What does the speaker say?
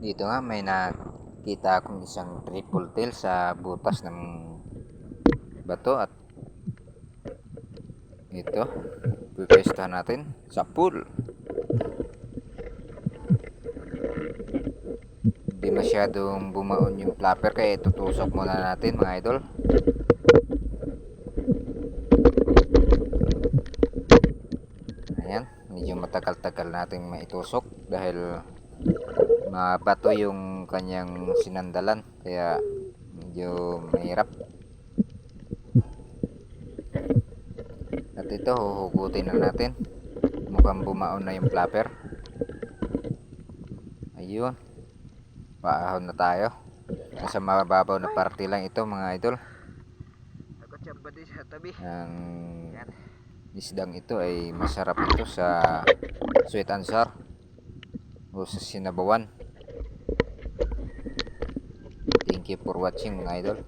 Dito nga may nakita akong isang triple tail sa butas ng bato at ito, pipestahan natin sa pool. Hindi masyadong bumaon yung flapper kaya itutusok muna natin mga idol. Ayan, medyo matagal-tagal natin maitusok dahil mabato yung kanyang sinandalan kaya medyo mahirap. At ito huhugutin na natin, mukhang bumaon na yung flapper. Ayun, paahon na tayo. Nasa mababaw na parte lang ito mga idol. Ang isdang ito ay masarap ito sa sweet and sour o sa sinabawan. Thank you for watching mga idol.